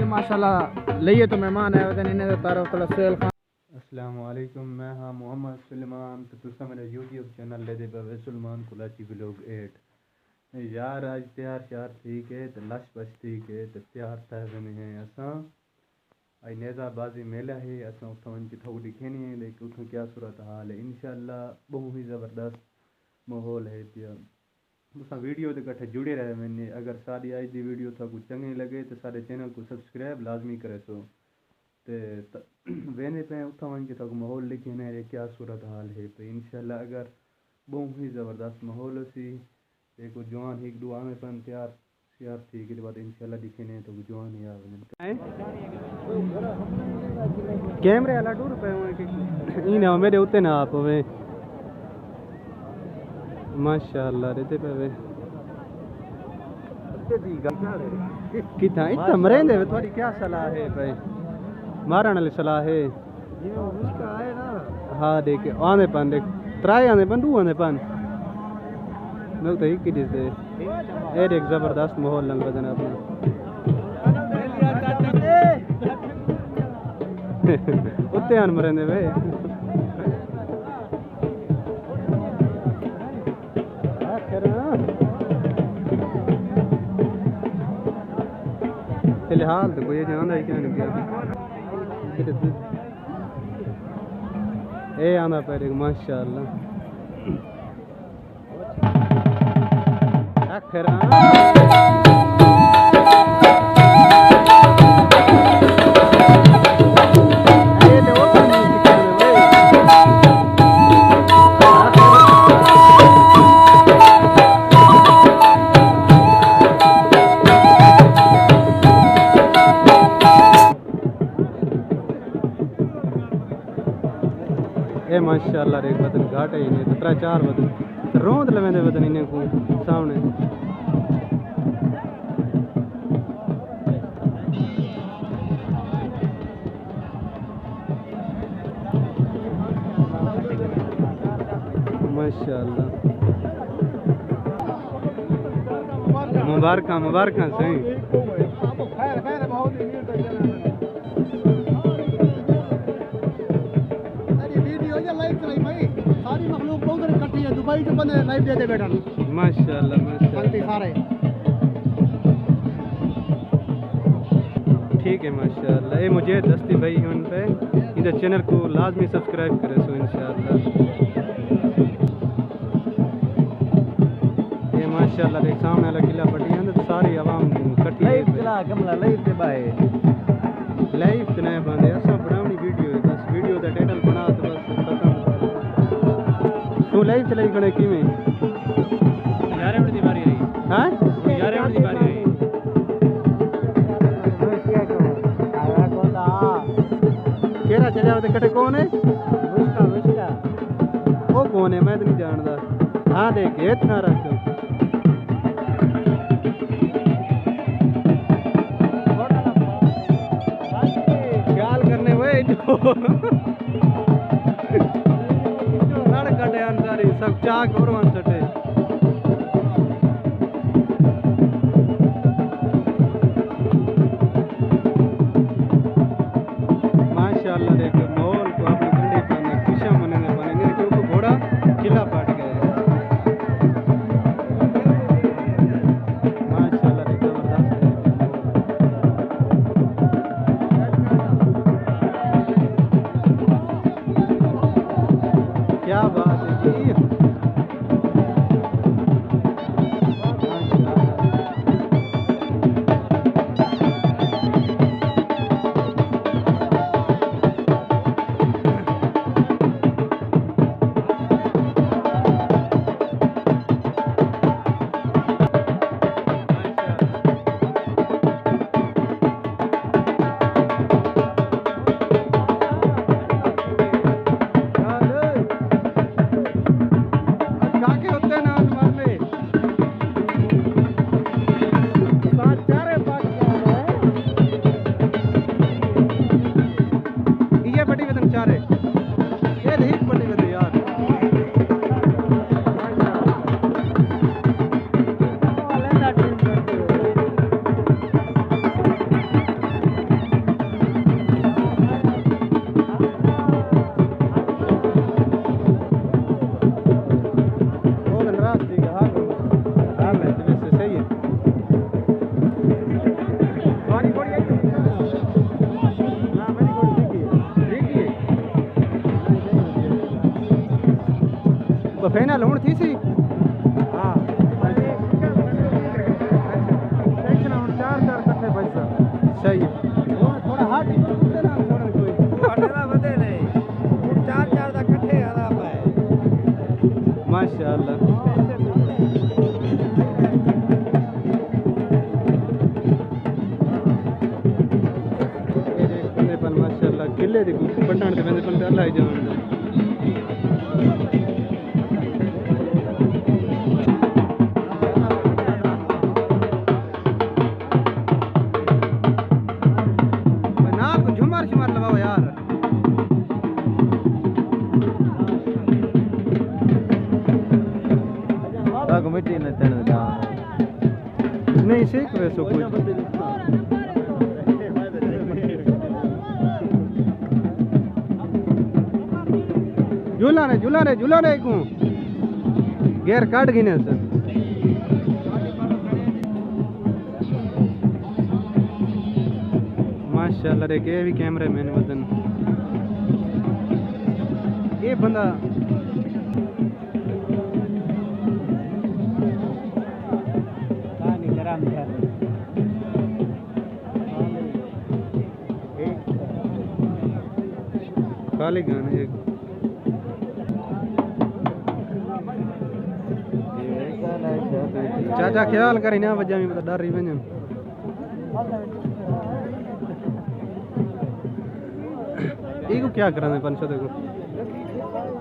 माशाल्लाह लिए तो मेहमान आए हुए इन्हें तारफ तला सुहेल खान। अस्सलाम वालेकुम, मैं हाँ मोहम्मद सुलेमान तो तुसा मेरा यूट्यूब चैनल ले दे पे सुलेमान कुलाची व्लॉग 8 यार आज तैयार शार ठीक है तो लश बश ठीक है तो तैयार था बने हैं असा आई नेज़ाबाजी मेला है असा उठा वन की थोड़ी दिखेनी है लेकिन उठो क्या सूरत हाल है इंशाल्लाह बहुत ही ज़बरदस्त माहौल है पिया तुसा वीडियो के कट्ठे जुड़े रहे मैंने अगर सारी आज दी वीडियो था कुछ चंगी लगे तो सारे चैनल को सब्सक्राइब लाजमी करे सो तो वेने पे उठा वन के तक माहौल लिखे ने क्या सूरत हाल है तो इंशाल्लाह अगर बहुत ही ज़बरदस्त माहौल सी एक जवान एक दुआ में पन तैयार यार ठीक है बात इंशाल्लाह दिखे ने तो जवान यार कैमरे वाला टूर पे इन मेरे उते ना आप वे माशाल्लाह रहते पे वे कितना इतना मरेंदे तुम्हारी क्या सलाह है भाई मारन वाली सलाह है हाँ देख आने पन देख त्राई आने पन दू आने पन लोग तो एक ही दिस दे एक ज़बरदस्त माहौल लग बदन अपना उत्ते आन मरेंदे वे फिलहाल तो कोई जानता ही क्या नहीं ए आना पड़ेगा माशाल्लाह ए माशाल्लाह एक बदन घाट है इन्हें तो 3-4 बदन रोंद लवेंदे बदन इन्हें को सामने माशाल्लाह मुबारक मुबारक सही दुबई के बंदे लाइव दे दे बेटा माशाल्लाह माशाल्लाह सारे ठीक है माशाल्लाह ये मुझे दस्ती भाई उन पे इधर चैनल को लाजमी सब्सक्राइब करे सो इंशाल्लाह ये माशाल्लाह देख सामने वाला किला पट्टी है तो सारी आवाम इकट्ठी लाइव चला कमला लाइव पे बाय लाइव तो नहीं बंदे ऐसा बनावनी वीडियो है बस वीडियो का टाइटल बना तो बस खत्म तू लाइव चलाई कने की में 11 मिनट की बारी रही हां 11 मिनट की बारी रही केरा चले आवते कटे कौन है मुस्का वो कौन है मैं तो नहीं जानता हां देख इतना रख ख्याल करने वे कटे अंसारी सब चाक और वन चटे माशाल्लाह देखो माहौल को अपने ठंडे पाने खुशियां मनाने पाने क्योंकि घोड़ा किला पाट गया माशाल्लाह देखो क्या बात है जी तो फाइनल हुण थी सी हाँ सेक्शन हम 4-4 कट्ठे पैसा सही है थोड़ा हार्ड नहीं ना छोड़न कोई पटना बदे नहीं 4-4 दा कट्ठे आदा पाए माशाअल्लाह माशाअल्लाह किले दी पढ़ण ते बंदे पण अल्लाह ही जानदा मिट्टी न तण नहीं सीख वैसो कुछ झूला रे को गेर काट गिने सर माशाल्लाह रे के भी कैमरे मैन वदन ये बंदा खाली गाने एक चाचा ख्याल करी ना वजह में डर रही वजन इको क्या करना पंच देखो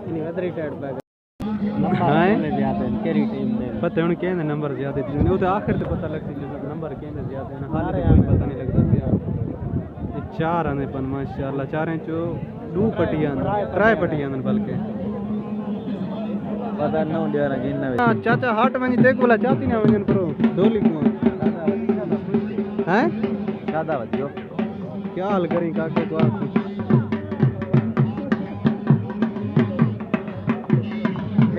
इन्हीं अदरी टाइट बैग हां केरी टीम ने पता है के नंबर ज्यादा थी वो तो आखिर से पता लगती है नंबर के ज्यादा है हाल कोई पता नहीं लगता ये 4 आने पन माशाल्लाह 4 चो 2 पटियां 3 पटियां बल्कि पता न दिया गिनना हां चाचा हाट वनी देख बोला चाहती ना वजन करो डोली को हैं ज्यादा वधियो क्या हाल करी काके को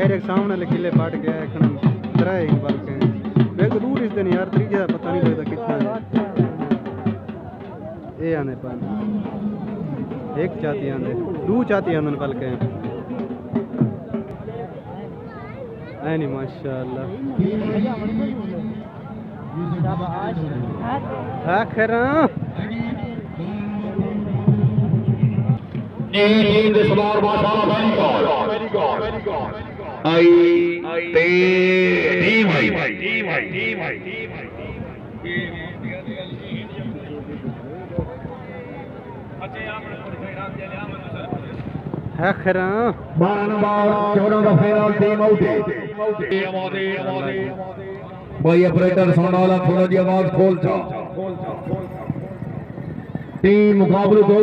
एक सामने ले किले पाट गया है तरह एक बार के मैं तो दूर इस दिन यार तरीका पता नहीं लगता कितना है ये आने पर एक चाती आंदे 2 चाती आंदन बल्कि ऐ नहीं माशाल्लाह आखिर आखिर 12 नंबर 14 का फाइनल टीम आउट भाई ऑपरेटर सुनने वाला थोड़ा जी आवाज खोल चा टीम मुकाबले दो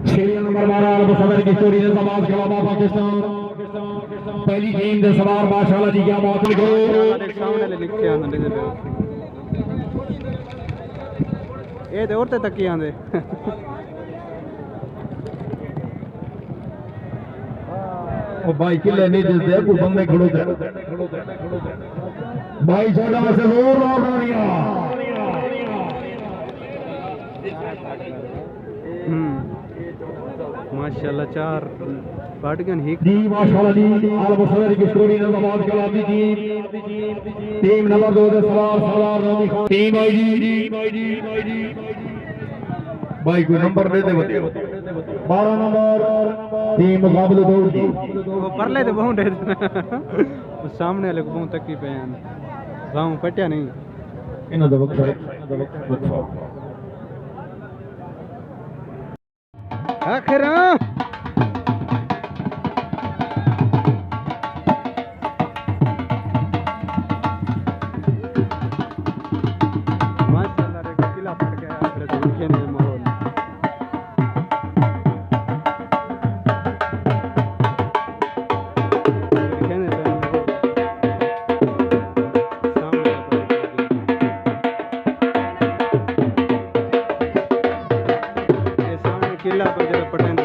6 नंबर 12 बसदर की चोरी ने समाज के बाबा पाकिस्तान पहली टीम दे सवार माशाल्लाह जी क्या बात लिखो सामने ले लिखे आंदे ये ते औरते तक ही आंदे ओ भाई किले नहीं दिसदे कोई बंदे खड़ो थे भाई छोटा से जोर लगा माशाल्लाह 4 पाटगन ही जी माशाल्लाह जी आल बसदर की स्टोरी ने समाज के बाबा जी टीम नंबर 2 दे सवार सरदार नबी खान टीम आई जी भाई कोई नंबर दे दे 12 नंबर टीम मुकाबले दो जी वो परले तो बहुत है सामने वाले को बहुत तक ही पे गांव पटिया नहीं इन्हों दे वक्त आखिर माशाल्लाह रे किला पड़ गया अपने दुनिया में माहौल किला पर जरा पटन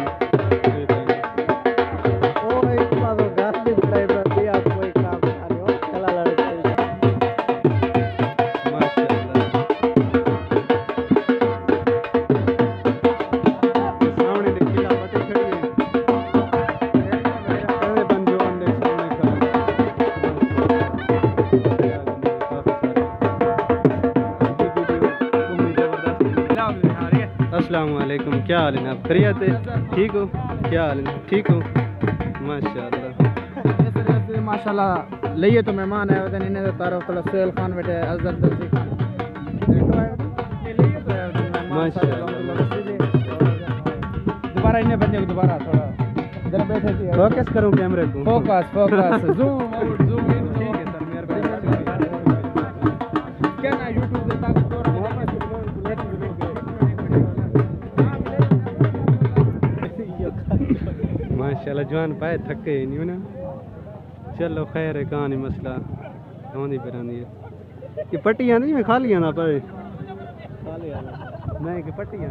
अस्सलाम वालेकुम, क्या हाल है आप? खैरियत है? ठीक हो? क्या हाल है? ठीक हो? माशाल्लाह। माशाल्लाह लिए तो मेहमान आए होते इन्हें तारफ तला सोहेल खान बैठे अजहर दर्जी खान दोबारा इन्हें बंदे को दोबारा थोड़ा जरा बैठे थे फोकस करो कैमरे को। Focus focus zoom out zoom in ठीक है सर मेहरबानी क्या ना यूट्यूब पे तक तो मोहम्मद माशाल्लाह जवान पाए थके नहीं ना। चलो खैर है, कहानी मसला होनी परानी है। ये पट्टियां नहीं मैं खा लिया ना पाए नहीं कि पट्टियां